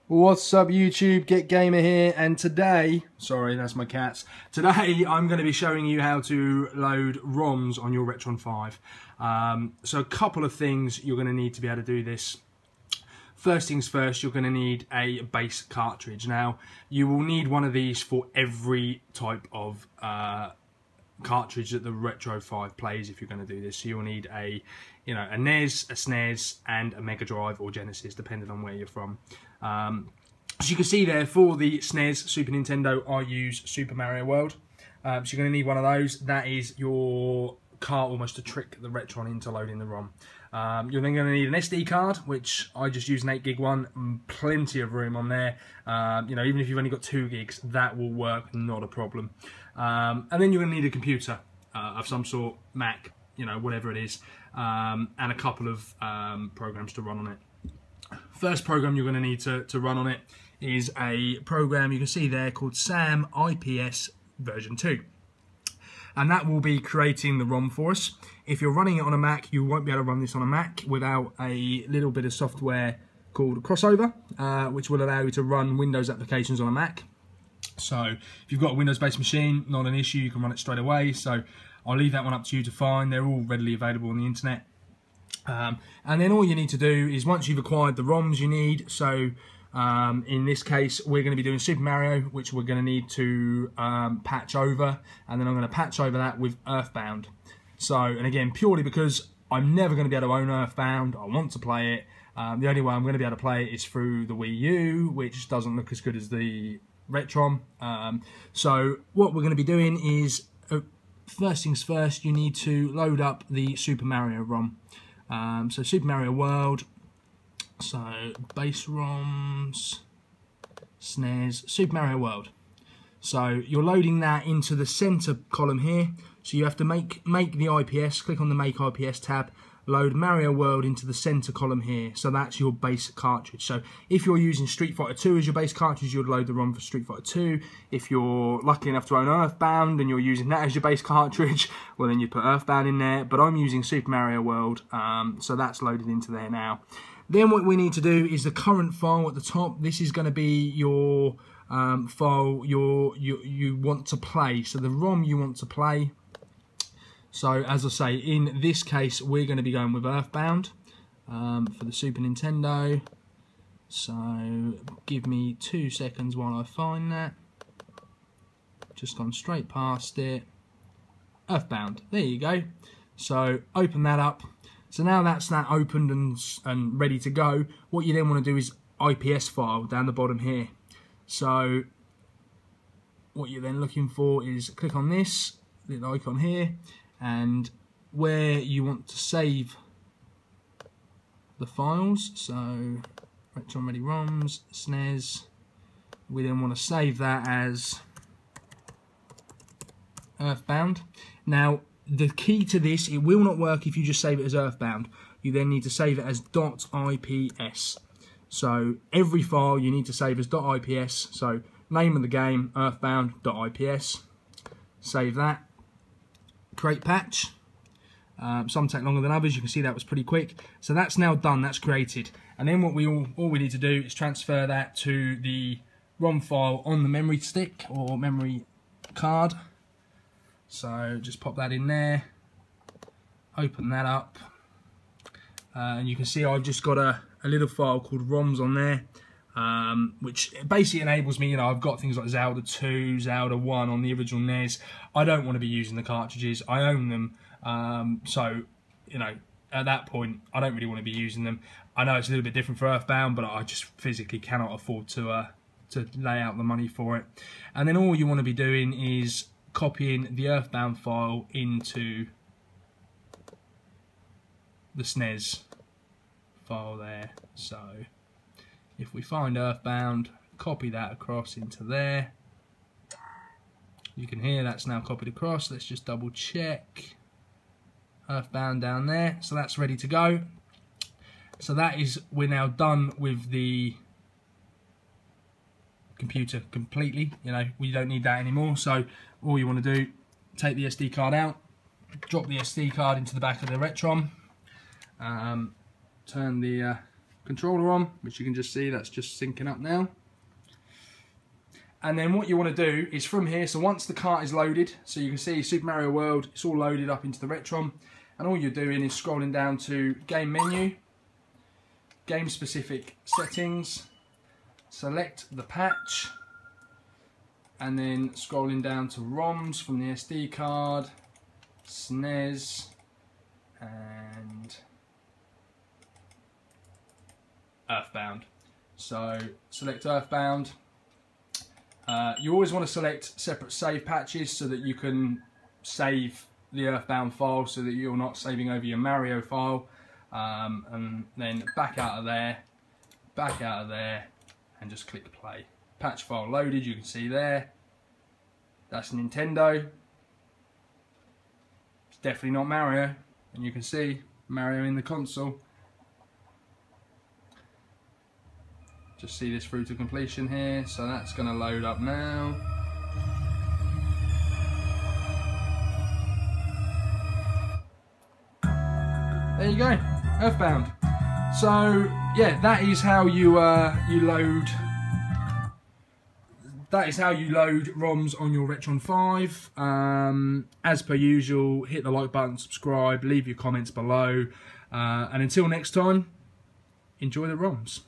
What's up YouTube, Get Gamer here, and today, sorry that's my cats, today I'm going to be showing you how to load ROMs on your Retron 5. So a couple of things you're going to need to be able to do this. First things first, you're going to need a base cartridge. Now you will need one of these for every type of cartridge that the Retro 5 plays if you're going to do this. So you'll need a NES, a SNES and a Mega Drive or Genesis depending on where you're from. As you can see there, for the SNES, Super Nintendo, I use Super Mario World. So you're going to need one of those. That is your card almost to trick the Retron into loading the ROM. You're then going to need an SD card, which I just use an 8 gig one. Plenty of room on there. Even if you've only got 2 gigs, that will work, not a problem. And then you're going to need a computer of some sort, Mac, whatever it is, and a couple of programs to run on it. First program you're going to need to run on it is a program you can see there called SAM IPS version 2. And that will be creating the ROM for us. If you're running it on a Mac, you won't be able to run this on a Mac without a little bit of software called Crossover, which will allow you to run Windows applications on a Mac. So if you've got a Windows-based machine, not an issue, you can run it straight away. So I'll leave that one up to you to find. They're all readily available on the internet. And then all you need to do is, once you've acquired the ROMs you need, so in this case we're going to be doing Super Mario, which we're going to need to patch over, and then I'm going to patch over that with Earthbound. So, and again, purely because I'm never going to be able to own Earthbound, I want to play it. The only way I'm going to be able to play it is through the Wii U, which doesn't look as good as the Retron. So what we're going to be doing is, first things first, you need to load up the Super Mario ROM. So Super Mario World, so base ROMs, SNES, Super Mario World. So you're loading that into the center column here. So you have to make the IPS, click on the Make IPS tab, load Mario World into the center column here. So that's your base cartridge. So if you're using Street Fighter 2 as your base cartridge, you'd load the ROM for Street Fighter 2. If you're lucky enough to own Earthbound and you're using that as your base cartridge, well then you put Earthbound in there. But I'm using Super Mario World, so that's loaded into there now. Then what we need to do is the current file at the top. This is going to be your file you want to play. So the ROM you want to play. So as I say, in this case we're going to be going with Earthbound for the Super Nintendo. So give me 2 seconds while I find that. Just gone straight past it. Earthbound, there you go. So open that up. So now that's that opened and ready to go. What you then want to do is IPS file down the bottom here. So what you're then looking for is click on this little icon here, and where you want to save the files, so Retron Ready ROMs, SNES, we then want to save that as Earthbound. Now the key to this, it will not work if you just save it as Earthbound. You then need to save it as .ips. So every file you need to save as .ips. So name of the game, Earthbound.ips. Save that. Create patch. Some take longer than others. You can see that was pretty quick. So that's now done. That's created. And then what all we need to do is transfer that to the ROM file on the memory stick or memory card. So just pop that in there. Open that up. And you can see I've just got a little file called ROMs on there, which basically enables me, I've got things like Zelda 2, Zelda 1 on the original NES. I don't want to be using the cartridges, I own them, so, at that point, I don't really want to be using them. I know it's a little bit different for Earthbound, but I just physically cannot afford to lay out the money for it. And then all you want to be doing is copying the Earthbound file into the SNES file there. So if we find Earthbound, copy that across into there. You can hear that's now copied across. Let's just double check. Earthbound down there. So that's ready to go. So that is, we're now done with the computer completely. We don't need that anymore. So all you want to do, take the SD card out, drop the SD card into the back of the Retron, turn the controller on, which you can just see that's just syncing up now. And then what you want to do is from here, so once the cart is loaded, so you can see Super Mario World, it's all loaded up into the Retron, and all you're doing is scrolling down to Game Menu, Game Specific Settings, select the patch, and then scrolling down to ROMs from the SD card, SNES, and Earthbound. So select Earthbound. You always want to select separate save patches so that you can save the Earthbound file so that you're not saving over your Mario file. And then back out of there, and just click play. Patch file loaded, you can see there. That's Nintendo. It's definitely not Mario, and you can see Mario in the console. Just see this through to completion here, so that's going to load up now. There you go, Earthbound. So yeah, that is how you load. That is how you load ROMs on your Retron 5. As per usual, hit the like button, subscribe, leave your comments below, and until next time, enjoy the ROMs.